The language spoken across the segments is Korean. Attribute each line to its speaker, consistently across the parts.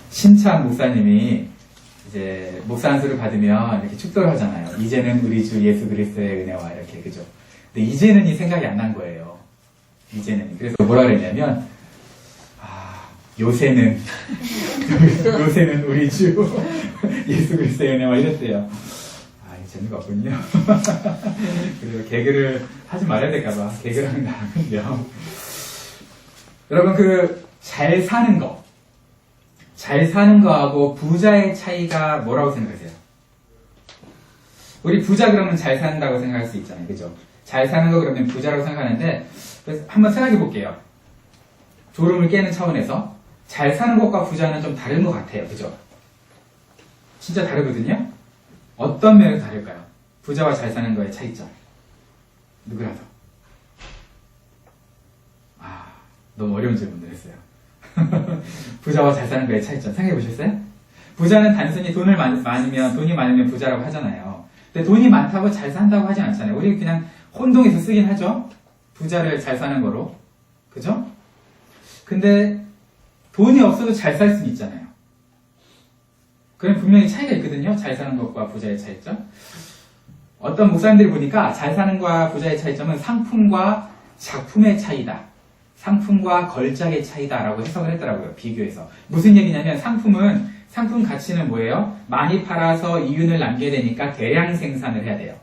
Speaker 1: 신창 목사님이 이제 목사 안수를 받으면 이렇게 축도를 하잖아요. 이제는 우리 주 예수 그리스도의 은혜와 이렇게, 그죠? 근데 이제는 이 생각이 안 난 거예요. 이제는. 그래서 뭐라 그랬냐면, 요새는 우리 주 예수 그리스도의 은혜와 이랬대요. 재미가 없군요. 그리고 개그를 하지 말아야 될까봐 개그를 하는 거 아니군요. 여러분, 잘 사는 거하고 부자의 차이가 뭐라고 생각하세요? 우리 부자 그러면 잘 산다고 생각할 수 있잖아요. 그죠? 잘 사는 거 그러면 부자라고 생각하는데, 그래서 한번 생각해 볼게요. 졸음을 깨는 차원에서 잘 사는 것과 부자는 좀 다른 것 같아요. 그죠? 진짜 다르거든요? 어떤 면에서 다를까요? 부자와 잘 사는 거의 차이점. 누구라도. 너무 어려운 질문을 했어요. 부자와 잘 사는 거의 차이점. 생각해 보셨어요? 부자는 단순히 돈이 많으면 부자라고 하잖아요. 근데 돈이 많다고 잘 산다고 하진 않잖아요. 우리 그냥 혼동해서 쓰긴 하죠. 부자를 잘 사는 거로. 그죠? 근데 돈이 없어도 잘 살 수는 있잖아요. 그럼 분명히 차이가 있거든요. 잘 사는 것과 부자의 차이점. 어떤 목사님들이 보니까 잘 사는 것과 부자의 차이점은 상품과 작품의 차이다. 상품과 걸작의 차이다라고 해석을 했더라고요. 비교해서. 무슨 얘기냐면 상품 가치는 뭐예요? 많이 팔아서 이윤을 남겨야 되니까 대량 생산을 해야 돼요.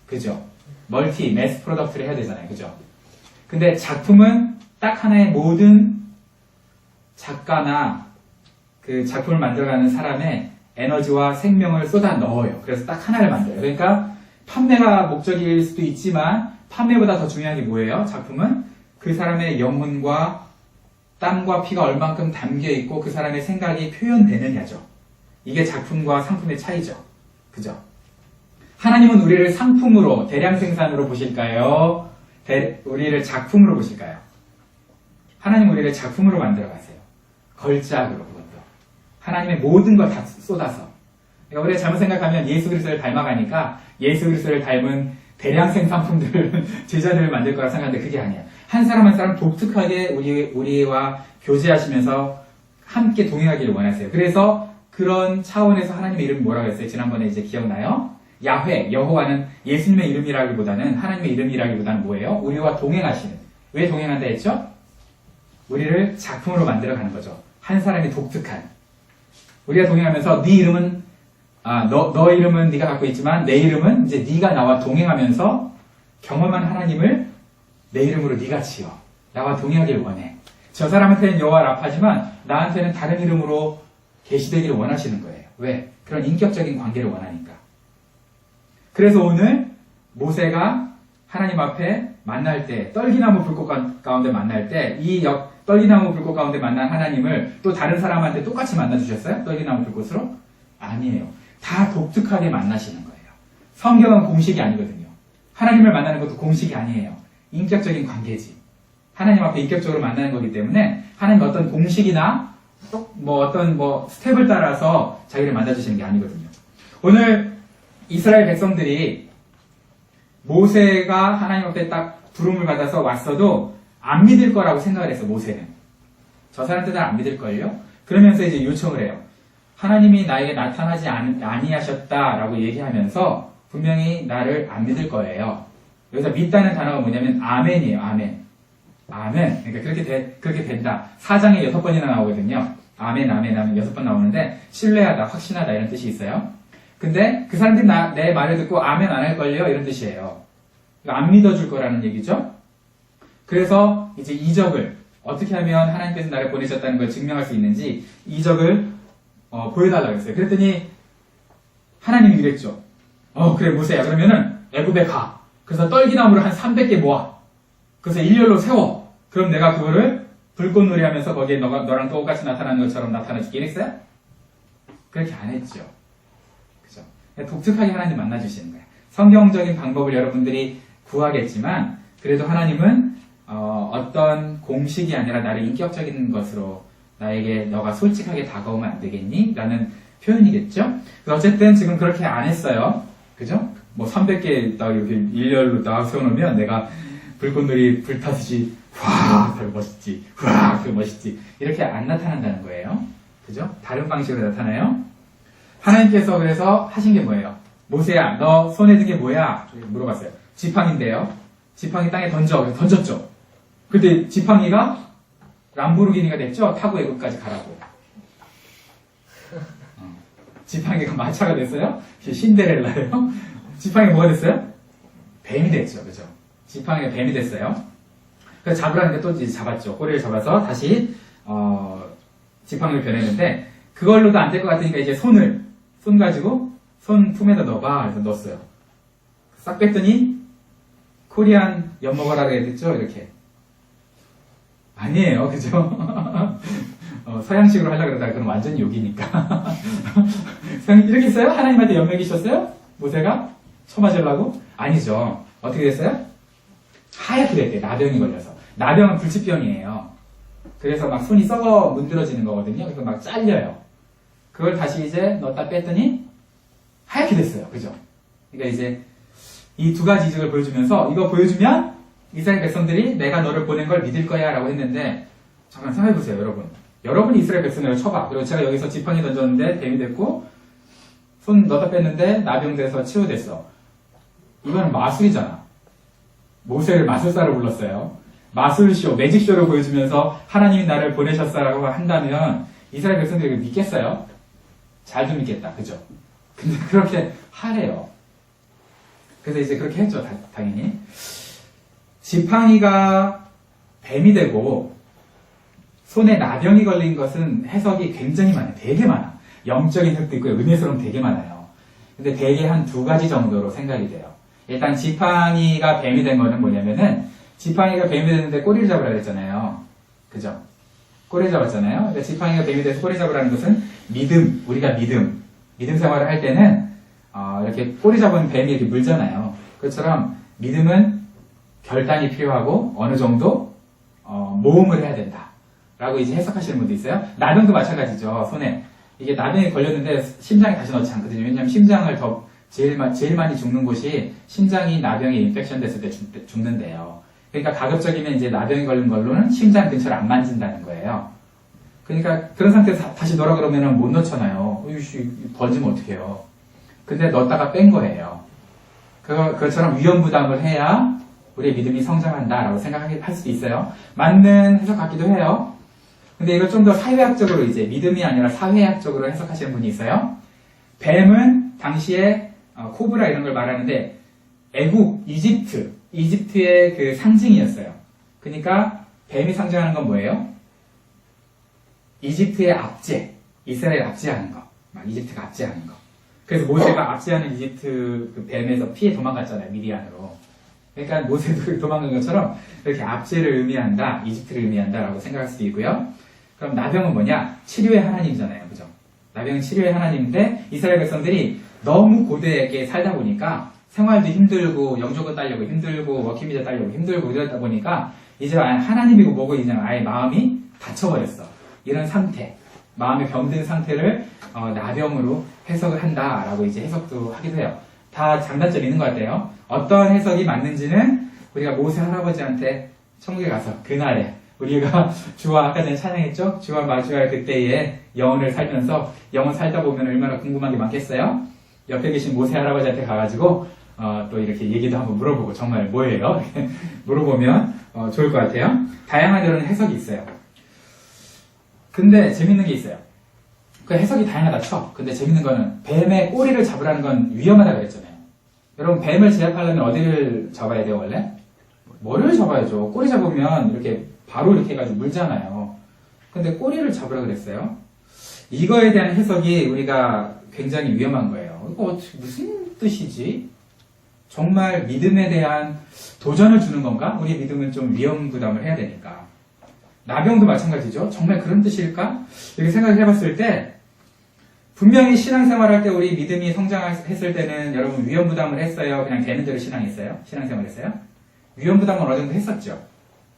Speaker 1: 그죠? 매스 프로덕트를 해야 되잖아요. 그죠? 근데 작품은 딱 하나의 모든 작가나 그 작품을 만들어가는 사람의 에너지와 생명을 쏟아 넣어요. 그래서 딱 하나를 만들어요. 그러니까 판매가 목적일 수도 있지만 판매보다 더 중요한 게 뭐예요? 작품은 그 사람의 영혼과 땀과 피가 얼만큼 담겨있고 그 사람의 생각이 표현되느냐죠. 이게 작품과 상품의 차이죠. 그죠? 하나님은 우리를 상품으로, 대량 생산으로 보실까요? 우리를 작품으로 보실까요? 하나님은 우리를 작품으로 만들어 가세요. 걸작으로, 그것도. 하나님의 모든 걸 다 쏟아서. 그러니까 우리가 잘못 생각하면 예수 그리스도를 닮아가니까 예수 그리스도를 닮은 대량 생산품들을, 제자들을 만들 거라 생각하는데 그게 아니야. 한 사람 한 사람 독특하게 우리와 교제하시면서 함께 동행하기를 원하세요. 그래서 그런 차원에서 하나님의 이름이 뭐라고 했어요? 지난번에 이제 기억나요? 야훼, 여호와는 예수님의 이름이라기보다는, 하나님의 이름이라기보다는 뭐예요? 우리와 동행하시는. 왜 동행한다 했죠? 우리를 작품으로 만들어가는 거죠. 한 사람이 독특한. 우리가 동행하면서 네 이름은 너 이름은 네가 갖고 있지만 내 이름은 이제 네가 나와 동행하면서 경험한 하나님을 내 이름으로 네가 지어. 나와 동행하길 원해. 저 사람한테는 여호와 라파지만 나한테는 다른 이름으로 계시되기를 원하시는 거예요. 왜? 그런 인격적인 관계를 원하니까. 그래서 오늘 모세가 하나님 앞에 만날 때, 떨기나무 불꽃 가운데 만날 때, 떨기나무 불꽃 가운데 만난 하나님을 또 다른 사람한테 똑같이 만나주셨어요? 떨기나무 불꽃으로? 아니에요. 다 독특하게 만나시는 거예요. 성경은 공식이 아니거든요. 하나님을 만나는 것도 공식이 아니에요. 인격적인 관계지. 하나님 앞에 인격적으로 만나는 거기 때문에 하나님 어떤 공식이나 어떤 스텝을 따라서 자기를 만나주시는 게 아니거든요. 오늘 이스라엘 백성들이 모세가 하나님 앞에 딱 부름을 받아서 왔어도 안 믿을 거라고 생각을 했어, 모세는. 저 사람들은 안 믿을걸요? 그러면서 이제 요청을 해요. 하나님이 나에게 나타나지 아니하셨다라고 얘기하면서 분명히 나를 안 믿을 거예요. 여기서 믿다는 단어가 뭐냐면 아멘이에요, 아멘. 아멘. 그러니까 그렇게 된다. 4장에 6번이나 나오거든요. 아멘, 아멘, 아멘 6번 나오는데 신뢰하다, 확신하다 이런 뜻이 있어요. 근데 그 사람들이 내 말을 듣고 아멘 안 할걸요? 이런 뜻이에요. 안 믿어줄 거라는 얘기죠. 그래서 이제 이적을 어떻게 하면 하나님께서 나를 보내셨다는 걸 증명할 수 있는지 이적을 보여달라고 했어요. 그랬더니 하나님이 이랬죠. 그래 모세야 그러면은 애굽에 가. 그래서 떨기나무를 한 300개 모아. 그래서 일렬로 세워. 그럼 내가 그거를 불꽃놀이 하면서 거기에 너랑 똑같이 나타나는 것처럼 나타나줄게 이랬어요? 그렇게 안 했죠. 그죠? 독특하게 하나님 만나주시는 거예요. 성경적인 방법을 여러분들이 구하겠지만 그래도 하나님은 어떤 공식이 아니라 나를 인격적인 것으로 나에게 너가 솔직하게 다가오면 안 되겠니? 라는 표현이겠죠? 어쨌든 지금 그렇게 안 했어요. 그죠? 300개 딱 이렇게 일렬로 딱 세워놓으면 내가 불꽃놀이 불타듯이 와, 별 멋있지. 와, 별 멋있지. 이렇게 안 나타난다는 거예요. 그죠? 그죠? 다른 방식으로 나타나요. 하나님께서 그래서 하신 게 뭐예요? 모세야, 너 손에 든 게 뭐야? 물어봤어요. 지팡인데요. 지팡이 땅에 던졌죠. 근데 지팡이가 람보르기니가 됐죠? 타고 애국까지 가라고. 지팡이가 마차가 됐어요? 신데렐라예요? 지팡이가 뭐가 됐어요? 뱀이 됐죠. 그죠? 지팡이가 뱀이 됐어요. 그래서 잡으라는 게 또 이제 잡았죠. 꼬리를 잡아서 다시, 지팡이를 변했는데, 그걸로도 안 될 것 같으니까 이제 손 가지고, 손 품에다 넣어봐. 그래서 넣었어요. 싹 뺐더니, 코리안 엿먹어라 그랬죠? 이렇게. 아니에요. 그죠? 서양식으로 하려고 그러다가 그건 완전히 욕이니까. 이렇게 했어요? 하나님한테 엿먹이셨어요? 모세가? 쳐맞으려고? 아니죠. 어떻게 됐어요? 하얗게 됐대. 나병이 걸려서. 나병은 불치병이에요. 그래서 막 손이 썩어 문드러지는 거거든요. 그래서 막 잘려요. 그걸 다시 이제 넣었다 뺐더니 하얗게 됐어요. 그죠? 그러니까 이제 이 두 가지 이적을 보여주면서 이거 보여주면 이스라엘 백성들이 내가 너를 보낸 걸 믿을 거야 라고 했는데 잠깐 생각해보세요. 여러분이 이스라엘 백성을 쳐봐. 그리고 제가 여기서 지팡이 던졌는데 뱀이 됐고 손 넣었다 뺐는데 나병돼서 치유됐어. 이건 마술이잖아. 모세를 마술사로 불렀어요. 마술쇼, 매직쇼를 보여주면서 하나님이 나를 보내셨어라고 한다면 이스라엘 백성들이 믿겠어요? 잘 좀 믿겠다. 그죠? 근데 그렇게 하래요. 그래서 이제 그렇게 했죠. 당연히. 지팡이가 뱀이 되고 손에 나병이 걸린 것은 해석이 굉장히 많아요. 되게 많아. 영적인 해석도 있고 은혜스러움 되게 많아요. 근데 되게 한 두 가지 정도로 생각이 돼요. 일단 지팡이가 뱀이 된 거는 뭐냐면은 지팡이가 뱀이 됐는데 꼬리를 잡으라 그랬잖아요. 그죠? 꼬리를 잡았잖아요. 그러니까 지팡이가 뱀이 돼서 꼬리 잡으라는 것은 우리가 믿음 생활을 할 때는 이렇게 꼬리 잡은 뱀이 이렇게 물잖아요. 그것처럼 믿음은 결단이 필요하고 어느 정도 모험을 해야 된다. 라고 이제 해석하시는 분도 있어요. 나병도 마찬가지죠. 손에. 이게 나병이 걸렸는데 심장에 다시 넣지 않거든요. 왜냐하면 심장을 제일 많이 죽는 곳이 심장이 나병에 인펙션 됐을 때 죽는데요. 그러니까 가급적이면 이제 나병이 걸린 걸로는 심장 근처를 안 만진다는 거예요. 그러니까 그런 상태에서 다시 넣으라 그러면은 못 넣잖아요. 던지면 어떡해요. 근데 넣었다가 뺀 거예요. 그것처럼 위험부담을 해야 우리의 믿음이 성장한다라고 생각할 수도 있어요. 맞는 해석 같기도 해요. 근데 이걸 좀 더 사회학적으로 이제 믿음이 아니라 사회학적으로 해석하시는 분이 있어요. 뱀은 당시에 코브라 이런 걸 말하는데 이집트의 그 상징이었어요. 그러니까 뱀이 상징하는 건 뭐예요? 이집트의 압제, 이스라엘 압제하는 거, 막 이집트가 압제하는 거. 그래서 모세가 압제하는 이집트 그 뱀에서 피해 도망갔잖아요, 미디안으로. 그러니까 모세도 도망간 것처럼 이렇게 압제를 의미한다, 이집트를 의미한다라고 생각할 수도 있고요. 그럼 나병은 뭐냐? 치료의 하나님이잖아요, 그죠? 나병은 치료의 하나님인데 이스라엘 백성들이 너무 고되게 살다 보니까 생활도 힘들고 영적으로 딸려고 힘들고 워킹비자 딸려고 힘들고 이러다 보니까 이제 하나님이고 뭐고 이제 아예 마음이 닫혀버렸어. 이런 상태, 마음의 병든 상태를 나병으로 해석을 한다라고 이제 해석도 하기도 해요. 다 장단점이 있는 것 같아요. 어떤 해석이 맞는지는 우리가 모세 할아버지한테 천국에 가서 그날에 우리가 주와 아까 전에 찬양했죠? 주와 마주할 그때에 영혼을 살면서 영혼 살다 보면 얼마나 궁금한 게 많겠어요? 옆에 계신 모세 할아버지한테 가가지고 또 이렇게 얘기도 한번 물어보고 정말 뭐예요? 물어보면 좋을 것 같아요. 다양한 이런 해석이 있어요. 근데 재밌는 게 있어요. 그 해석이 다양하다 쳐. 근데 재밌는 거는 뱀의 꼬리를 잡으라는 건 위험하다고 그랬잖아요. 여러분 뱀을 제압하려면 어디를 잡아야 돼요 원래? 머리를 잡아야죠. 꼬리 잡으면 이렇게 바로 이렇게 해가지고 물잖아요. 근데 꼬리를 잡으라 그랬어요. 이거에 대한 해석이 우리가 굉장히 위험한 거예요. 이거 무슨 뜻이지? 정말 믿음에 대한 도전을 주는 건가? 우리 믿음은 좀 위험 부담을 해야 되니까. 나병도 마찬가지죠. 정말 그런 뜻일까? 이렇게 생각을 해봤을 때 분명히 신앙생활 할 때 우리 믿음이 성장했을 때는 여러분 위험 부담을 했어요? 그냥 되는 대로 신앙생활 했어요? 위험 부담은 어느 정도 했었죠.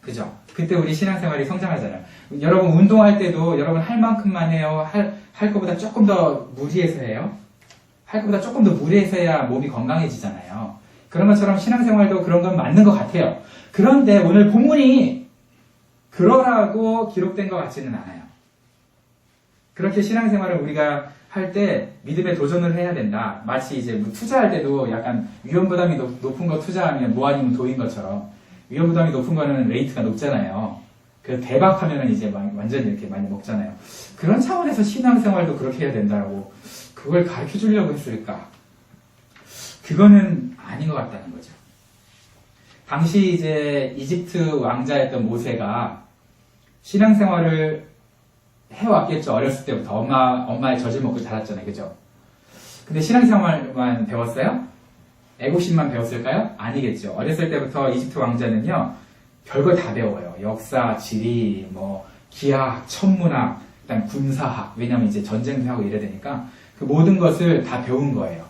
Speaker 1: 그죠? 그때 우리 신앙생활이 성장하잖아요. 여러분 운동할 때도 여러분 할 만큼만 해요? 할 것보다 조금 더 무리해서 해요? 할 것보다 조금 더 무리해서 해야 몸이 건강해지잖아요. 그런 것처럼 신앙생활도 그런 건 맞는 것 같아요. 그런데 오늘 본문이 그러라고 기록된 것 같지는 않아요. 그렇게 신앙생활을 우리가 할 때 믿음에 도전을 해야 된다. 마치 이제 뭐 투자할 때도 약간 위험부담이 높은 거 투자하면 뭐 아니면 도인 것처럼 위험부담이 높은 거는 레이트가 높잖아요. 그 대박하면은 이제 완전히 이렇게 많이 먹잖아요. 그런 차원에서 신앙생활도 그렇게 해야 된다고 그걸 가르쳐 주려고 했을까? 그거는 아닌 것 같다는 거죠. 당시 이제 이집트 왕자였던 모세가 신앙생활을 해왔겠죠. 어렸을 때부터 엄마의 젖을 먹고 자랐잖아요. 그죠? 근데 신앙생활만 배웠어요? 애국심만 배웠을까요? 아니겠죠. 어렸을 때부터 이집트 왕자는요, 별걸 다 배워요. 역사, 지리, 뭐, 기하학, 천문학, 그다음 군사학. 왜냐면 이제 전쟁도 하고 이래야 되니까 그 모든 것을 다 배운 거예요.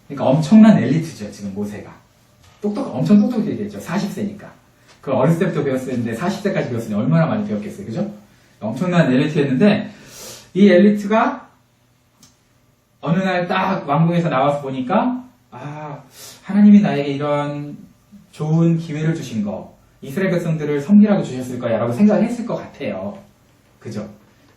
Speaker 1: 그러니까 엄청난 엘리트죠, 지금 모세가. 엄청 똑똑하게 되죠. 40세니까. 그 어렸을 때부터 배웠었는데 40세까지 배웠으니 얼마나 많이 배웠겠어요. 그죠? 엄청난 엘리트였는데, 이 엘리트가 어느 날 딱 왕궁에서 나와서 보니까, 하나님이 나에게 이런 좋은 기회를 주신 거, 이스라엘 백성들을 섬기라고 주셨을 거야 라고 생각을 했을 것 같아요. 그죠?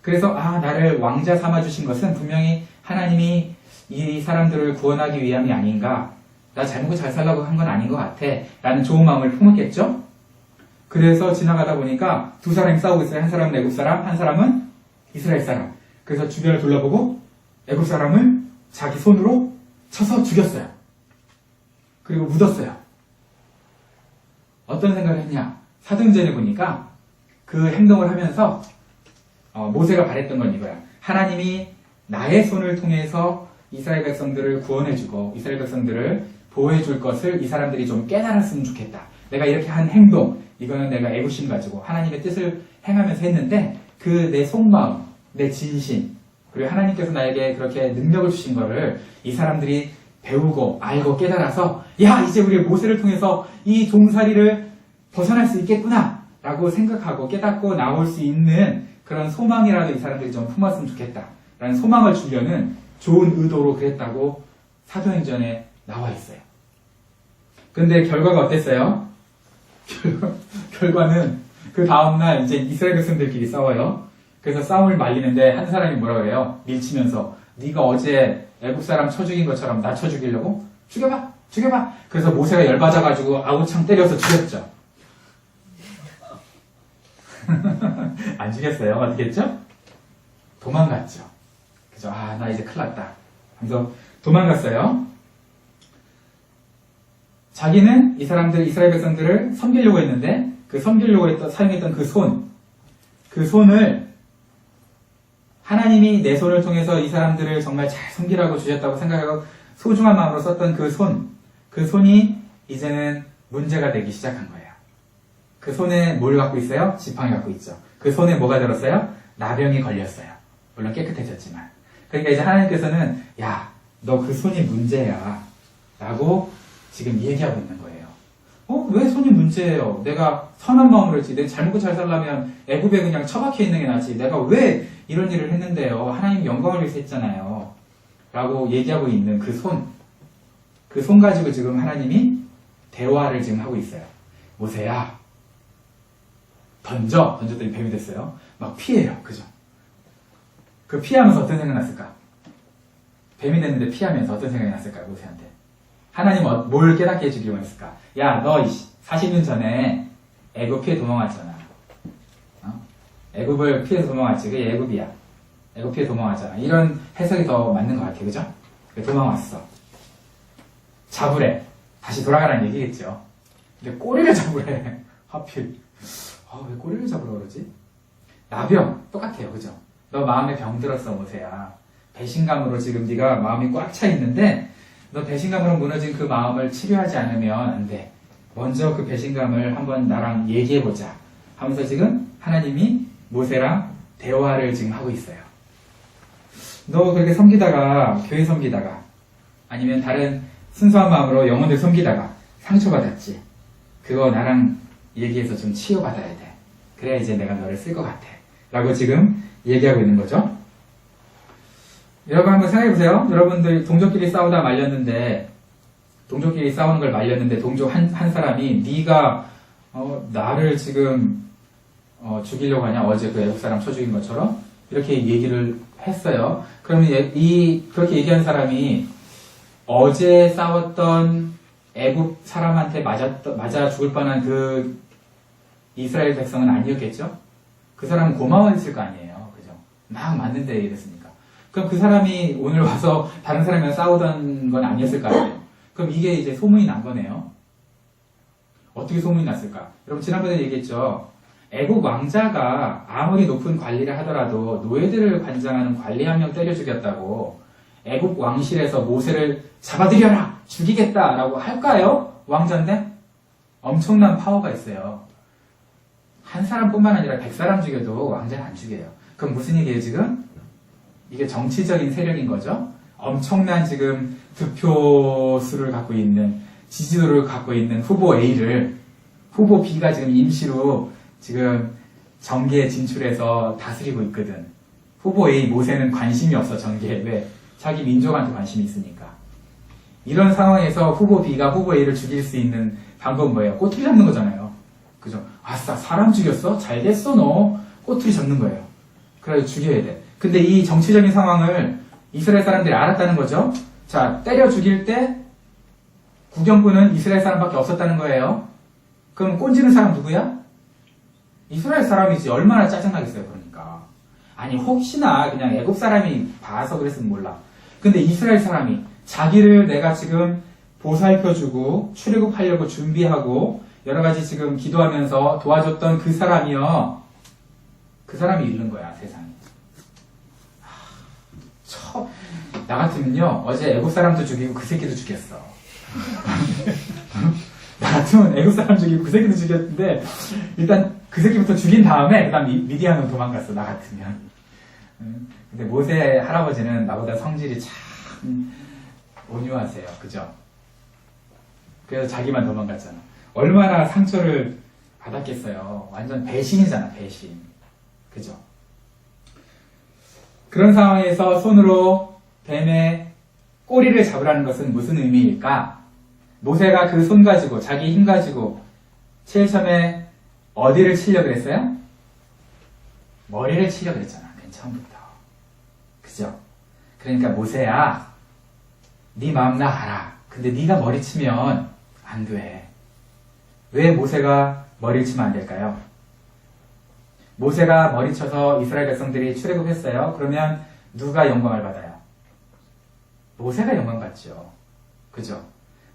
Speaker 1: 그래서, 나를 왕자 삼아주신 것은 분명히 하나님이 이 사람들을 구원하기 위함이 아닌가, 나 잘 먹고 잘 살라고 한 건 아닌 것 같아 라는 좋은 마음을 품었겠죠? 그래서 지나가다 보니까 두 사람이 싸우고 있어요. 한 사람은 애굽 사람, 한 사람은 이스라엘 사람. 그래서 주변을 둘러보고 애굽 사람을 자기 손으로 쳐서 죽였어요. 그리고 묻었어요. 어떤 생각을 했냐? 사도행전에 보니까 그 행동을 하면서 모세가 바랬던 건 이거야. 하나님이 나의 손을 통해서 이스라엘 백성들을 구원해주고 이스라엘 백성들을 보호해줄 것을 이 사람들이 좀 깨달았으면 좋겠다. 내가 이렇게 한 행동, 이거는 내가 애국심 가지고 하나님의 뜻을 행하면서 했는데 그 내 속마음, 내 진심, 그리고 하나님께서 나에게 그렇게 능력을 주신 거를 이 사람들이 배우고 알고 깨달아서 야, 이제 우리 모세를 통해서 이 종살이를 벗어날 수 있겠구나 라고 생각하고 깨닫고 나올 수 있는 그런 소망이라도 이 사람들이 좀 품었으면 좋겠다 라는 소망을 주려는 좋은 의도로 그랬다고 사도행전에 나와 있어요. 근데 결과가 어땠어요? 결과는 그 다음날 이제 이스라엘 백성들끼리 싸워요. 그래서 싸움을 말리는데 한 사람이 뭐라 그래요? 밀치면서 네가 어제 애국 사람 쳐 죽인 것처럼 나 쳐 죽이려고? 죽여봐! 죽여봐! 그래서 모세가 열받아가지고 아우창 때려서 죽였죠. 안 죽였어요. 어떻게 했죠? 도망갔죠. 그죠? 나 이제 큰일 났다. 그래서 도망갔어요. 자기는 이 사람들, 이스라엘 백성들을 섬기려고 했는데, 그 섬기려고 사용했던 그 손을 하나님이 내 손을 통해서 이 사람들을 정말 잘 섬기라고 주셨다고 생각하고 소중한 마음으로 썼던 그 손이 이제는 문제가 되기 시작한 거예요. 그 손에 뭘 갖고 있어요? 지팡이 갖고 있죠. 그 손에 뭐가 들었어요? 나병이 걸렸어요. 물론 깨끗해졌지만. 그러니까 이제 하나님께서는 야, 너 그 손이 문제야 라고 지금 얘기하고 있는 거예요. 왜 손이 문제예요? 내가 선한 마음으로 했지. 내가 잘 먹고 잘 살려면 애굽에 그냥 처박혀 있는 게 낫지. 내가 왜 이런 일을 했는데요? 하나님 영광을 위해서 했잖아요. 라고 얘기하고 있는 그 손 가지고 지금 하나님이 대화를 지금 하고 있어요. 모세야, 던졌더니 뱀이 됐어요. 막 피해요. 그죠? 그 피하면서 어떤 생각이 났을까? 뱀이 됐는데 피하면서 어떤 생각이 났을까요? 모세한테. 하나님 뭘 깨닫게 해주기로 했을까? 야, 너 40년 전에 애굽 피해 도망왔잖아. 애굽을 피해서 도망왔지. 그게 애굽이야. 애굽 피해 도망왔잖아. 이런 해석이 더 맞는 것 같아. 그죠? 도망왔어. 잡으래. 다시 돌아가라는 얘기겠죠. 근데 꼬리를 잡으래. 하필. 왜 꼬리를 잡으라 그러지? 나병. 똑같아요. 그죠? 너 마음에 병 들었어, 모세야. 배신감으로 지금 네가 마음이 꽉 차 있는데 너 배신감으로 무너진 그 마음을 치료하지 않으면 안 돼. 먼저 그 배신감을 한번 나랑 얘기해보자 하면서 지금 하나님이 모세랑 대화를 지금 하고 있어요. 너 그렇게 섬기다가, 교회 섬기다가, 아니면 다른 순수한 마음으로 영혼들 섬기다가 상처받았지. 그거 나랑 얘기해서 좀 치유받아야 돼. 그래야 이제 내가 너를 쓸 것 같아. 라고 지금 얘기하고 있는 거죠. 여러분 한번 생각해보세요. 여러분들 동족끼리 싸우다 말렸는데, 동족끼리 싸우는 걸 말렸는데 동족 한 사람이 네가 나를 지금 죽이려고 하냐? 어제 그 애국 사람 쳐 죽인 것처럼 이렇게 얘기를 했어요. 그러면 그렇게 얘기한 사람이 어제 싸웠던 애굽 사람한테 맞아 죽을 뻔한 그 이스라엘 백성은 아니었겠죠? 그 사람은 고마워했을 거 아니에요. 그죠? 막 맞는데 이랬으니까. 그럼 그 사람이 오늘 와서 다른 사람이랑 싸우던 건 아니었을 거 아니에요. 그럼 이게 이제 소문이 난 거네요. 어떻게 소문이 났을까? 여러분 지난번에 얘기했죠. 애국 왕자가 아무리 높은 관리를 하더라도 노예들을 관장하는 관리 한 명 때려 죽였다고 애국 왕실에서 모세를 잡아들여라! 죽이겠다라고 할까요? 왕자인데? 엄청난 파워가 있어요. 한 사람뿐만 아니라 100사람 죽여도 왕자는 안 죽여요. 그럼 무슨 얘기예요 지금? 이게 정치적인 세력인 거죠. 엄청난 지금 득표수를 갖고 있는, 지지도를 갖고 있는 후보 A를 후보 B가 지금 임시로 지금 정계에 진출해서 다스리고 있거든. 후보 A 모세는 관심이 없어 정계에. 왜? 자기 민족한테 관심이 있으니까. 이런 상황에서 후보 B가 후보 A를 죽일 수 있는 방법은 뭐예요? 꼬투리 잡는 거잖아요. 그죠? 아싸 사람 죽였어? 잘 됐어 너. 꼬투리 잡는 거예요. 그래서 죽여야 돼. 근데 이 정치적인 상황을 이스라엘 사람들이 알았다는 거죠. 자, 때려 죽일 때 구경꾼은 이스라엘 사람밖에 없었다는 거예요. 그럼 꼰지는 사람 누구야? 이스라엘 사람이지. 얼마나 짜증나겠어요, 그러니까. 아니, 혹시나 그냥 애국 사람이 봐서 그랬으면 몰라. 근데 이스라엘 사람이 자기를 내가 지금 보살펴주고 출애굽하려고 준비하고 여러 가지 지금 기도하면서 도와줬던 그 사람이요. 그 사람이 잃는 거야, 세상에. 나 같으면요, 어제 애국 사람도 죽이고 그 새끼도 죽였어. 나 같으면 애국 사람 죽이고 그 새끼도 죽였는데, 일단 그 새끼부터 죽인 다음에, 그 다음 미디안으로 도망갔어, 나 같으면. 근데 모세 할아버지는 나보다 성질이 참 온유하세요. 그죠? 그래서 자기만 도망갔잖아. 얼마나 상처를 받았겠어요. 완전 배신이잖아, 배신. 그죠? 그런 상황에서 손으로 뱀의 꼬리를 잡으라는 것은 무슨 의미일까? 모세가 그 손 가지고, 자기 힘 가지고, 제일 처음에 어디를 치려고 그랬어요? 머리를 치려고 그랬잖아, 맨 처음부터. 그죠? 그러니까 모세야, 네 마음 나 알아. 근데 네가 머리 치면 안 돼. 왜 모세가 머리를 치면 안 될까요? 모세가 머리 쳐서 이스라엘 백성들이 출애굽했어요. 그러면 누가 영광을 받아요? 모세가 영광 받죠. 그죠?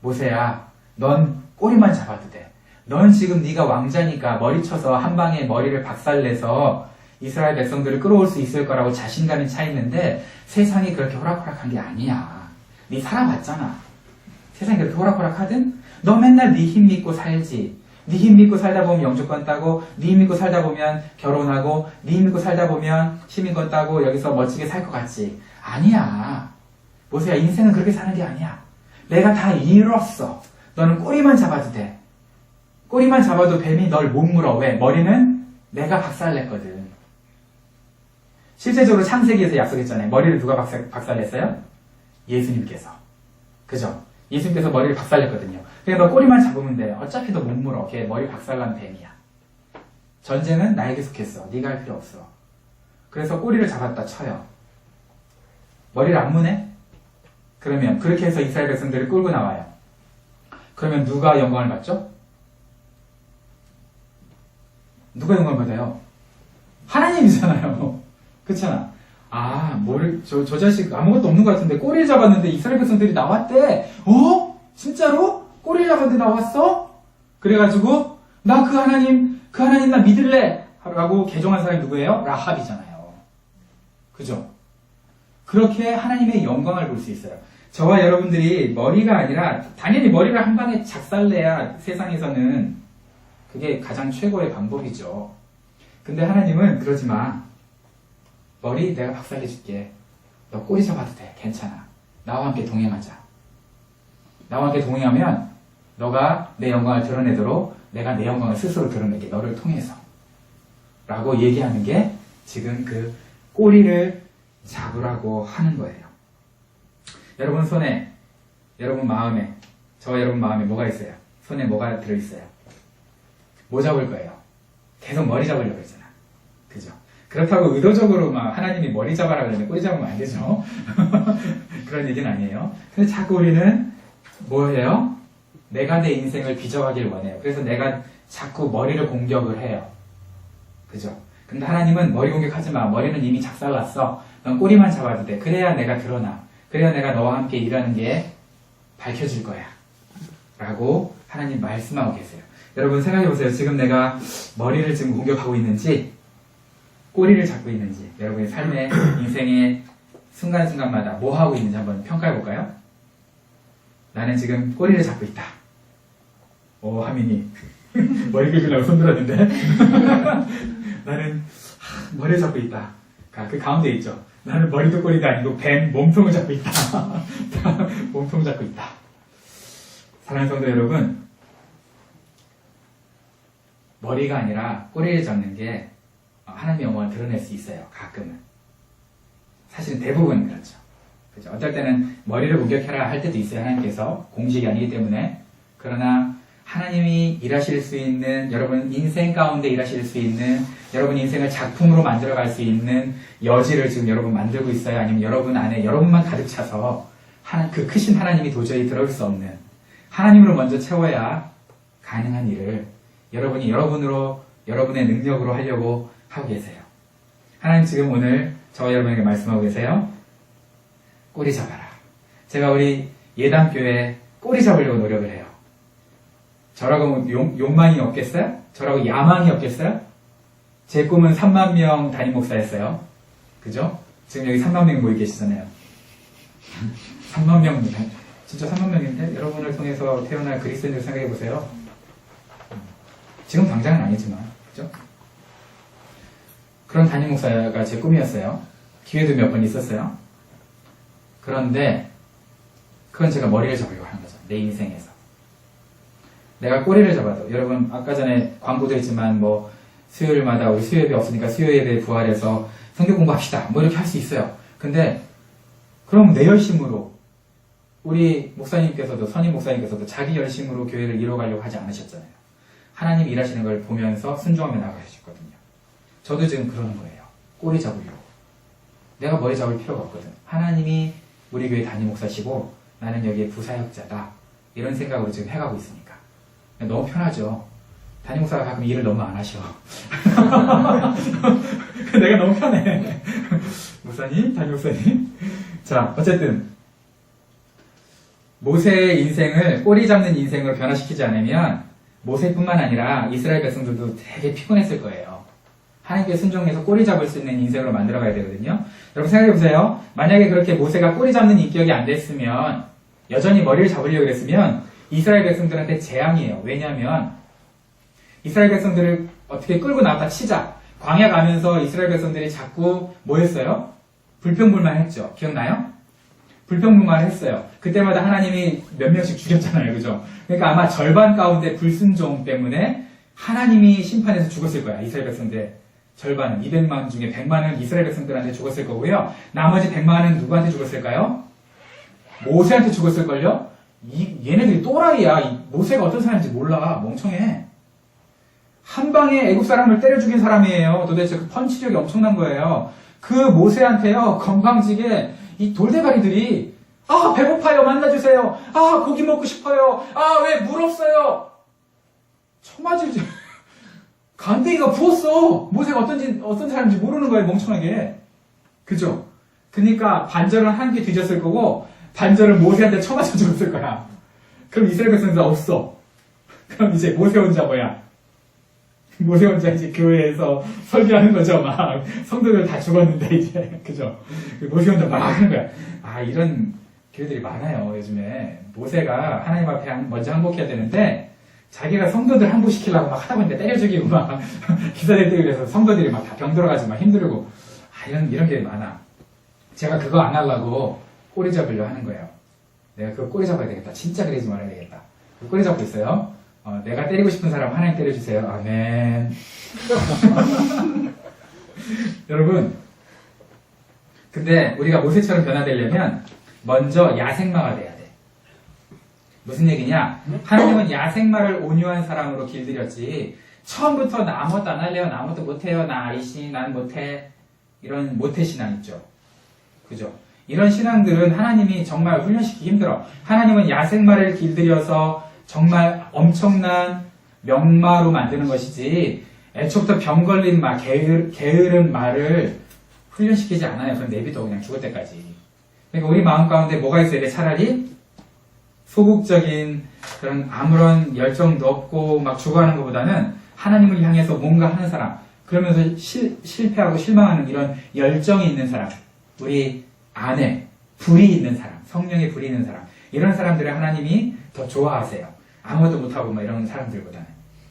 Speaker 1: 모세야, 넌 꼬리만 잡아도 돼. 넌 지금 네가 왕자니까 머리 쳐서 한 방에 머리를 박살내서 이스라엘 백성들을 끌어올 수 있을 거라고 자신감이 차 있는데 세상이 그렇게 호락호락한 게 아니야. 네 살아봤잖아. 세상이 그렇게 호락호락하든 너 맨날 네 힘 믿고 살지. 네 힘 믿고 살다 보면 영주권 따고, 네 힘 믿고 살다 보면 결혼하고, 네 힘 믿고 살다 보면 시민권 따고 여기서 멋지게 살 것 같지. 아니야. 모세야, 인생은 그렇게 사는 게 아니야. 내가 다 이뤘어. 너는 꼬리만 잡아도 돼. 꼬리만 잡아도 뱀이 널 못 물어. 왜? 머리는 내가 박살냈거든. 실제적으로 창세기에서 약속했잖아요. 머리를 누가 박살냈어요? 예수님께서. 그죠? 예수님께서 머리를 박살냈거든요. 그러니까 너 꼬리만 잡으면 돼. 어차피 너 못 물어. 걔 머리 박살난 뱀이야. 전쟁은 나에게 속했어. 네가 할 필요 없어. 그래서 꼬리를 잡았다 쳐요. 머리를 안 무네? 그러면 그렇게 해서 이스라엘 백성들을 끌고 나와요. 그러면 누가 영광을 받죠? 누가 영광을 받아요? 하나님이잖아요. 그렇잖아. 아, 저 자식 아무것도 없는 것 같은데 꼬리를 잡았는데 이스라엘 백성들이 나왔대. 어? 진짜로? 꼬리를 잡았는데 나왔어? 그래가지고 나 그 하나님 나 믿을래 라고 개종한 사람이 누구예요? 라합이잖아요. 그죠? 그렇게 하나님의 영광을 볼 수 있어요. 저와 여러분들이 머리가 아니라 당연히 머리를 한 방에 작살내야 세상에서는 그게 가장 최고의 방법이죠. 근데 하나님은 그러지 마. 머리 내가 박살내줄게. 너 꼬리 잡아도 돼. 괜찮아. 나와 함께 동행하자. 나와 함께 동행하면 너가 내 영광을 드러내도록 내가 내 영광을 스스로 드러낼게. 너를 통해서. 라고 얘기하는 게 지금 그 꼬리를 잡으라고 하는 거예요. 여러분 손에, 여러분 마음에, 저와 여러분 마음에 뭐가 있어요? 손에 뭐가 들어있어요? 뭐 잡을 거예요? 계속 머리 잡으려고 했잖아. 그죠? 그렇다고 의도적으로 막 하나님이 머리 잡아라 그러는데 꼬리 잡으면 안 되죠. 그런 얘기는 아니에요. 근데 자꾸 우리는 뭐예요? 내가 내 인생을 빚어가길 원해요. 그래서 내가 자꾸 머리를 공격을 해요. 그죠? 근데 하나님은 머리 공격하지 마. 머리는 이미 작살났어. 넌 꼬리만 잡아도 돼. 그래야 내가 드러나. 그래야 내가 너와 함께 일하는 게 밝혀질 거야. 라고 하나님 말씀하고 계세요. 여러분 생각해보세요. 지금 내가 머리를 지금 공격하고 있는지 꼬리를 잡고 있는지 여러분의 삶의 인생의 순간순간마다 뭐 하고 있는지 한번 평가해볼까요? 나는 지금 꼬리를 잡고 있다. 오, 하민이 머리 긁으려고 손 들었는데 나는 머리를 잡고 있다. 그 가운데 있죠. 나는 머리도 꼬리도 아니고 뱀 몸통을 잡고 있다. 몸통 잡고 있다. 사랑하는 성도 여러분, 머리가 아니라 꼬리를 잡는 게 하나님의 영광을 드러낼 수 있어요. 가끔은. 사실은 대부분 그렇죠. 그죠? 어떨 때는 머리를 공격해라 할 때도 있어요. 하나님께서 공식이 아니기 때문에. 그러나 하나님이 일하실 수 있는, 여러분 인생 가운데 일하실 수 있는, 여러분 인생을 작품으로 만들어갈 수 있는 여지를 지금 여러분 만들고 있어요. 아니면 여러분 안에 여러분만 가득 차서 그 크신 하나님이 도저히 들어올 수 없는, 하나님으로 먼저 채워야 가능한 일을 여러분이 여러분으로, 여러분의 능력으로 하려고 하고 계세요. 하나님 지금 오늘 저와 여러분에게 말씀하고 계세요. 꼬리 잡아라. 제가 우리 예담교회 꼬리 잡으려고 노력을 해요. 저라고 욕망이 없겠어요? 저라고 야망이 없겠어요? 제 꿈은 3만 명 담임 목사였어요. 그죠? 지금 여기 3만 명 모여 계시잖아요. 3만 명, 진짜 3만 명인데 여러분을 통해서 태어날 그리스도인을 생각해 보세요. 지금 당장은 아니지만, 그죠? 그런 담임 목사가 제 꿈이었어요. 기회도 몇 번 있었어요. 그런데 그건 제가 머리를 잡으려고 하는 거죠. 내 인생에서. 내가 꼬리를 잡아도, 여러분 아까 전에 광고도 했지만 뭐 수요일마다 우리 수요예배 없으니까 수요예배 부활해서 성경 공부합시다 뭐 이렇게 할 수 있어요. 근데 그럼 내 열심으로, 우리 목사님께서도, 선임 목사님께서도 자기 열심으로 교회를 이뤄가려고 하지 않으셨잖아요. 하나님 일하시는 걸 보면서 순종하며 나가셨거든요. 저도 지금 그러는 거예요. 꼬리 잡으려고. 내가 머리 잡을 필요가 없거든. 하나님이 우리 교회 담임 목사시고 나는 여기에 부사역자다. 이런 생각으로 지금 해가고 있으니까. 너무 편하죠. 담임 목사가 가끔 일을 너무 안 하셔. 내가 너무 편해. 목사님, 담임 목사님. 자, 어쨌든 모세의 인생을 꼬리 잡는 인생으로 변화시키지 않으면 모세뿐만 아니라 이스라엘 백성들도 되게 피곤했을 거예요. 하나님께 순종해서 꼬리 잡을 수 있는 인생으로 만들어가야 되거든요. 여러분 생각해보세요. 만약에 그렇게 모세가 꼬리 잡는 인격이 안 됐으면, 여전히 머리를 잡으려고 그랬으면 이스라엘 백성들한테 재앙이에요. 왜냐하면 이스라엘 백성들을 어떻게 끌고 나왔다 치자. 광야 가면서 이스라엘 백성들이 자꾸 뭐 했어요? 불평불만했죠. 기억나요? 불평불만을 했어요. 그때마다 하나님이 몇 명씩 죽였잖아요. 그죠? 그러니까 아마 절반 가운데 불순종 때문에 하나님이 심판해서 죽었을 거야. 이스라엘 백성들 절반은, 200만 중에 100만은 이스라엘 백성들한테 죽었을 거고요. 나머지 100만은 누구한테 죽었을까요? 모세한테 죽었을걸요? 얘네들이 또라이야. 모세가 어떤 사람인지 몰라. 멍청해. 한 방에 애국 사람을 때려 죽인 사람이에요. 도대체 그 펀치력이 엄청난 거예요. 그 모세한테요, 건방지게 이 돌대가리들이, 아, 배고파요. 만나주세요. 아, 고기 먹고 싶어요. 아, 왜 물 없어요? 처맞을지. 간대기가 부었어. 모세가 어떤 사람인지 모르는 거예요. 멍청하게. 그죠? 그러니까 반절은 한 개 뒤졌을 거고, 반절은 모세한테 쳐맞아 죽었을 거야. 그럼 이스라엘 백성들 없어. 그럼 이제 모세 혼자 뭐야? 모세 혼자 이제 교회에서 설교하는 거죠. 막 성도들 다 죽었는데 이제, 그죠? 모세 혼자 막 하는 거야. 아, 이런 교회들이 많아요. 요즘에 모세가 하나님 앞에 먼저 항복해야 되는데 자기가 성도들 항복시키려고 막 하다 보니까 때려 죽이고 막 기사들 때리고 그래서 성도들이 막 다 병들어가지고 막 힘들고, 아, 이런 게 많아. 제가 그거 안 하려고 꼬리 잡으려 하는 거예요. 내가 그거 꼬리 잡아야 되겠다. 진짜 그러지 말아야 되겠다. 꼬리 잡고 있어요. 내가 때리고 싶은 사람 하나님 때려주세요. 아멘. 여러분, 근데 우리가 모세처럼 변화되려면 먼저 야생마가 돼야 돼. 무슨 얘기냐? 하나님은 야생마를 온유한 사람으로 길들였지 처음부터 나 아무것도 안 할래요. 나 아무것도 못해요. 나 아이씨, 난 못해. 이런 모태 신앙 있죠. 그죠? 이런 신앙들은 하나님이 정말 훈련시키기 힘들어. 하나님은 야생마를 길들여서 정말 엄청난 명마로 만드는 것이지 애초부터 병 걸린 마, 게으른 말을 훈련시키지 않아요. 그건 내비둬 그냥 죽을 때까지. 그러니까 우리 마음 가운데 뭐가 있어야 돼? 차라리 소극적인 그런 아무런 열정도 없고 막 죽어가는 것보다는 하나님을 향해서 뭔가 하는 사람, 그러면서 실패하고 실망하는 이런 열정이 있는 사람, 우리 안에 불이 있는 사람, 성령의 불이 있는 사람, 이런 사람들을 하나님이 더 좋아하세요. 아무것도 못하고 막 이런 사람들보다는.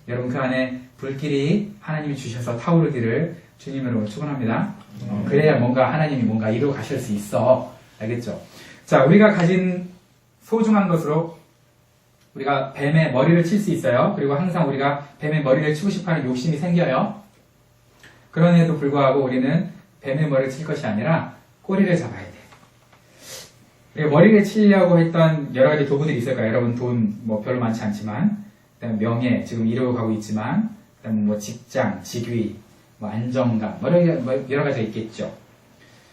Speaker 1: 여러분 그 안에 불길이 하나님이 주셔서 타오르기를 주님으로 축원합니다. 그래야 뭔가 하나님이 뭔가 이루어 가실 수 있어. 알겠죠? 자, 우리가 가진 소중한 것으로 우리가 뱀의 머리를 칠 수 있어요. 그리고 항상 우리가 뱀의 머리를 치고 싶어하는 욕심이 생겨요. 그럼에도 불구하고 우리는 뱀의 머리를 칠 것이 아니라 꼬리를 잡아야 돼. 그리고 머리를 치려고 했던 여러 가지 도구들이 있을 거예요. 여러분 돈 뭐 별로 많지 않지만, 그다음에 명예, 지금 이루어 가고 있지만, 그다음에 뭐 직장, 직위, 뭐 안정감, 여러 가지가 있겠죠.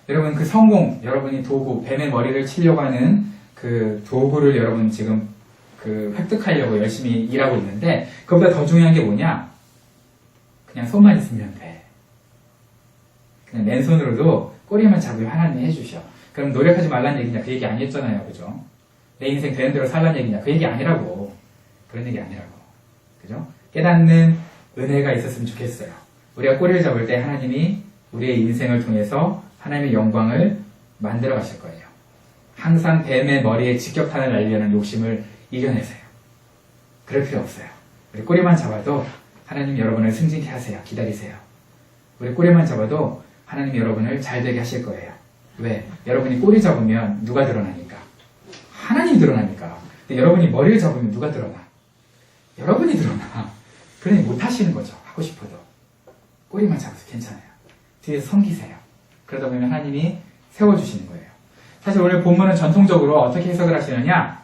Speaker 1: 여러분 그 성공, 여러분이 도구, 뱀의 머리를 치려고 하는 그 도구를 여러분 지금 그 획득하려고 열심히 일하고 있는데, 그보다 더 중요한 게 뭐냐? 그냥 손만 있으면 돼. 그냥 맨손으로도 꼬리만 잡으면 하나님이 해주셔. 그럼 노력하지 말라는 얘기냐? 그 얘기 아니었잖아요. 그죠? 내 인생 되는 대로 살라는 얘기냐? 그 얘기 아니라고. 그런 얘기 아니라고. 그죠? 깨닫는 은혜가 있었으면 좋겠어요. 우리가 꼬리를 잡을 때 하나님이 우리의 인생을 통해서 하나님의 영광을 만들어 가실 거예요. 항상 뱀의 머리에 직격탄을 날리려는 욕심을 이겨내세요. 그럴 필요 없어요. 우리 꼬리만 잡아도 하나님 여러분을 승진케 하세요. 기다리세요. 우리 꼬리만 잡아도 하나님 여러분을 잘 되게 하실 거예요. 왜? 여러분이 꼬리 잡으면 누가 드러나니까? 하나님이 드러나니까. 근데 여러분이 머리를 잡으면 누가 드러나? 여러분이 드러나. 그러니 못 하시는 거죠. 하고 싶어도. 꼬리만 잡아서 괜찮아요. 뒤에서 섬기세요. 그러다 보면 하나님이 세워주시는 거예요. 사실 오늘 본문은 전통적으로 어떻게 해석을 하시느냐?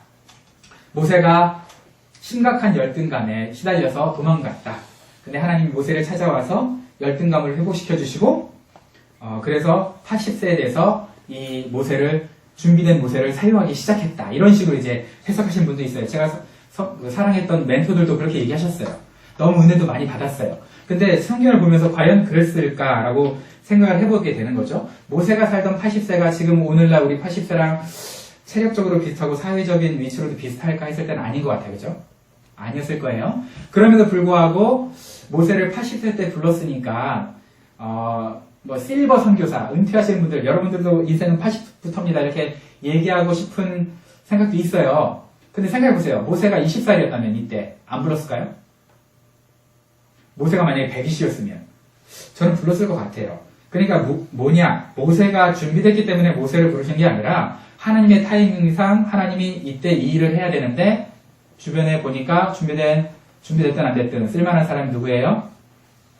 Speaker 1: 모세가 심각한 열등감에 시달려서 도망갔다. 근데 하나님이 모세를 찾아와서 열등감을 회복시켜 주시고, 그래서 80세에 돼서 이 모세를, 준비된 모세를 사용하기 시작했다. 이런 식으로 이제 해석하신 분도 있어요. 제가 사랑했던 멘토들도 그렇게 얘기하셨어요. 너무 은혜도 많이 받았어요. 근데 성경을 보면서 과연 그랬을까라고 생각을 해보게 되는 거죠. 모세가 살던 80세가 지금 오늘날 우리 80세랑 체력적으로 비슷하고 사회적인 위치로도 비슷할까 했을 때는 아닌 것 같아요. 그죠? 아니었을 거예요. 그럼에도 불구하고 모세를 80세 때 불렀으니까 뭐 실버 선교사, 은퇴하시는 분들, 여러분들도 인생은 80부터입니다. 이렇게 얘기하고 싶은 생각도 있어요. 근데 생각해보세요. 모세가 20살이었다면 이때 안 불렀을까요? 모세가 만약에 120이었으면 저는 불렀을 것 같아요. 그러니까 뭐냐? 모세가 준비됐기 때문에 모세를 부르신 게 아니라 하나님의 타이밍상 하나님이 이때 이 일을 해야 되는데, 주변에 보니까 준비됐든 안 됐든 쓸만한 사람이 누구예요?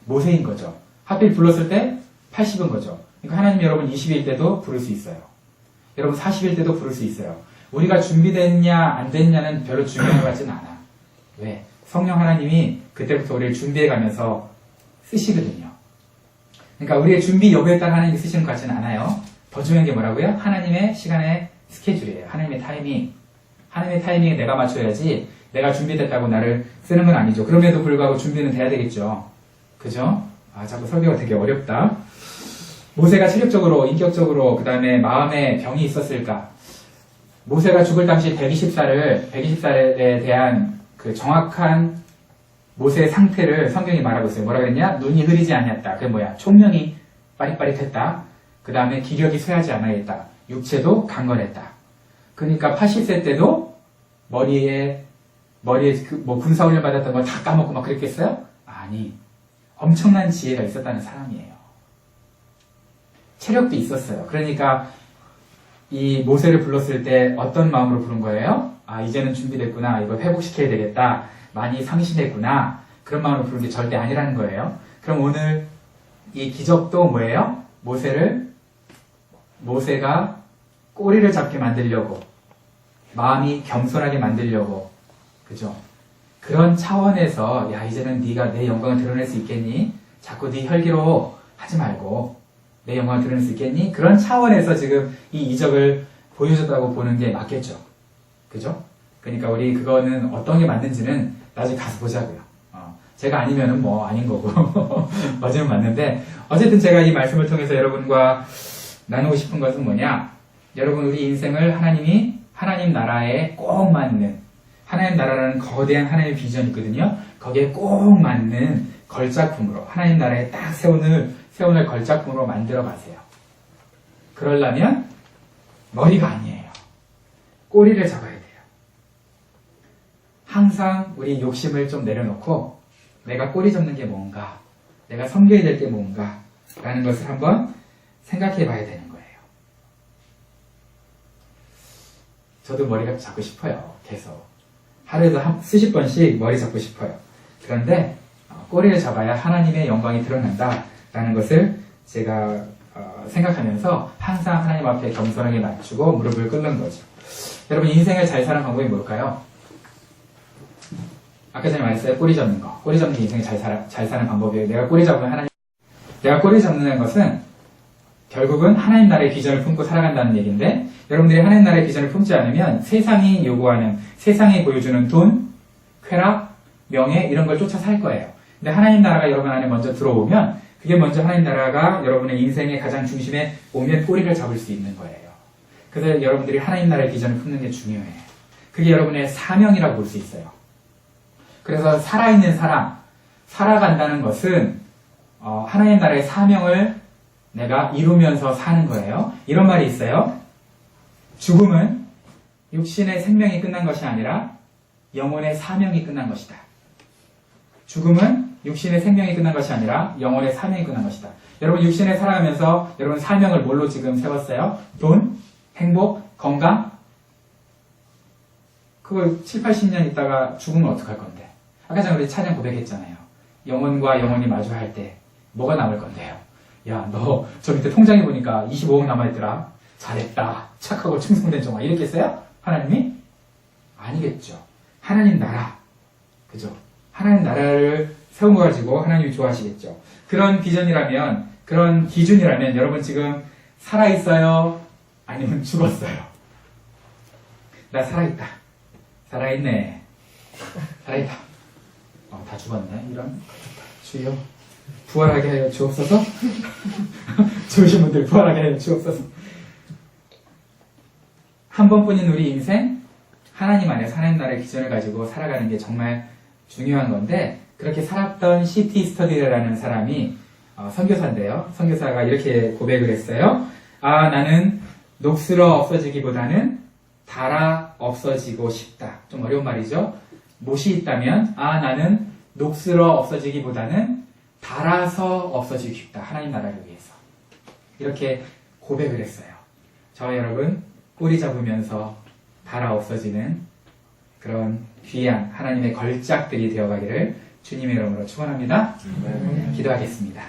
Speaker 1: 모세인 거죠. 하필 불렀을 때 80인 거죠. 그러니까 하나님 여러분 20일 때도 부를 수 있어요. 여러분 40일 때도 부를 수 있어요. 우리가 준비됐냐 안 됐냐는 별로 중요한 것 같지는 않아. 왜? 성령 하나님이 그때부터 우리를 하면서 쓰시거든요. 그러니까 우리의 준비 여부에 따라 하나님이 쓰시는 것 같지는 않아요. 더 중요한 게 뭐라고요? 하나님의 시간의 스케줄이에요. 하나님의 타이밍. 하나님의 타이밍에 내가 맞춰야지 내가 준비됐다고 나를 쓰는 건 아니죠. 그럼에도 불구하고 준비는 돼야 되겠죠. 그죠? 자꾸 설교가 되게 어렵다. 모세가 체력적으로, 인격적으로, 그 다음에 마음에 병이 있었을까? 모세가 죽을 당시 120살에 대한 그 정확한 모세의 상태를 성경이 말하고 있어요. 뭐라 그랬냐? 눈이 흐리지 아니었다. 그게 뭐야? 총명이 빠릿빠릿했다. 그 다음에 기력이 쇠하지 않아있다. 육체도 강건했다. 그러니까 80세 때도 머리에 뭐 군사훈련 받았던 거 다 까먹고 막 그랬겠어요? 아니, 엄청난 지혜가 있었다는 사람이에요. 체력도 있었어요. 그러니까 이 모세를 불렀을 때 어떤 마음으로 부른 거예요? 이제는 준비됐구나. 이거 회복시켜야 되겠다. 많이 상심했구나. 그런 마음으로 부른 게 절대 아니라는 거예요. 그럼 오늘 이 기적도 뭐예요? 모세가 꼬리를 잡게 만들려고, 마음이 겸손하게 만들려고, 그죠? 그런 차원에서 야 이제는 네가 내 영광을 드러낼 수 있겠니? 자꾸 네 혈기로 하지 말고 내 영광을 드러낼 수 있겠니? 그런 차원에서 지금 이 이적을 보여줬다고 보는 게 맞겠죠. 그죠? 그러니까 우리 그거는 어떤 게 맞는지는 나중에 가서 보자고요. 제가 아니면은 뭐 아닌 거고 맞으면 맞는데 어쨌든 제가 이 말씀을 통해서 여러분과 나누고 싶은 것은 뭐냐? 여러분 우리 인생을 하나님이 하나님 나라에 꼭 맞는 하나님 나라라는 거대한 하나님의 비전이 있거든요. 거기에 꼭 맞는 걸작품으로 하나님 나라에 딱 세우는 걸작품으로 만들어 가세요. 그러려면 머리가 아니에요. 꼬리를 잡아야 돼요. 항상 우리 욕심을 좀 내려놓고 내가 꼬리 잡는 게 뭔가, 내가 섬겨야 될 게 뭔가 라는 것을 한번 생각해 봐야 되는 거예요. 저도 머리가 잡고 싶어요. 계속. 하루에도 수십 번씩 머리 잡고 싶어요. 그런데 꼬리를 잡아야 하나님의 영광이 드러난다라는 것을 제가 생각하면서 항상 하나님 앞에 겸손하게 맞추고 무릎을 꿇는 거죠. 여러분 인생을 잘 사는 방법이 뭘까요? 아까 전에 말했어요. 꼬리 잡는 거. 꼬리 잡는 게 인생을 잘 사는 방법이에요. 내가 꼬리 잡는 것은 결국은 하나님 나라의 비전을 품고 살아간다는 얘기인데 여러분들이 하나님 나라의 비전을 품지 않으면 세상이 요구하는, 세상이 보여주는 돈, 쾌락, 명예 이런 걸 쫓아 살 거예요. 근데 하나님 나라가 여러분 안에 먼저 들어오면 그게 먼저 하나님 나라가 여러분의 인생의 가장 중심에 오면 꼬리를 잡을 수 있는 거예요. 그래서 여러분들이 하나님 나라의 비전을 품는 게 중요해요. 그게 여러분의 사명이라고 볼 수 있어요. 그래서 살아있는 사람, 살아간다는 것은 하나님 나라의 사명을 내가 이루면서 사는 거예요. 이런 말이 있어요. 죽음은 육신의 생명이 끝난 것이 아니라 영혼의 사명이 끝난 것이다. 죽음은 육신의 생명이 끝난 것이 아니라 영혼의 사명이 끝난 것이다. 여러분 육신에 살아가면서 여러분 사명을 뭘로 지금 세웠어요? 돈, 행복, 건강? 그걸 7, 80년 있다가 죽으면 어떡할 건데? 아까 전에 우리 찬양 고백했잖아요. 영혼과 영혼이 마주할 때 뭐가 남을 건데요? 야, 너 저 밑에 통장에 보니까 25억 남아있더라. 잘했다. 착하고 충성된 종아. 이렇게 했어요? 하나님이? 아니겠죠. 하나님 나라. 그죠? 하나님 나라를 세운 거 가지고 하나님이 좋아하시겠죠. 그런 비전이라면, 그런 기준이라면 여러분 지금 살아있어요? 아니면 죽었어요? 나 살아있다. 살아있네. 살아있다. 다 죽었네. 이런. 주여. 부활하게 하여 주옵소서. 좋으신 분들 부활하게 하여 주옵소서. 한 번뿐인 우리 인생, 하나님 안에 하나님 나라의 기준을 가지고 살아가는 게 정말 중요한 건데, 그렇게 살았던 C.T. 스터디라는 사람이 선교사인데요. 선교사가 이렇게 고백을 했어요. 나는 녹슬어 없어지기보다는 닳아 없어지고 싶다. 좀 어려운 말이죠. 못이 있다면 나는 녹슬어 없어지기보다는 닳아서 없어지고 싶다. 하나님 나라를 위해서. 이렇게 고백을 했어요. 저와 여러분 꼬리 잡으면서 닳아 없어지는 그런 귀한 하나님의 걸작들이 되어가기를 주님의 이름으로 축원합니다. 기도하겠습니다.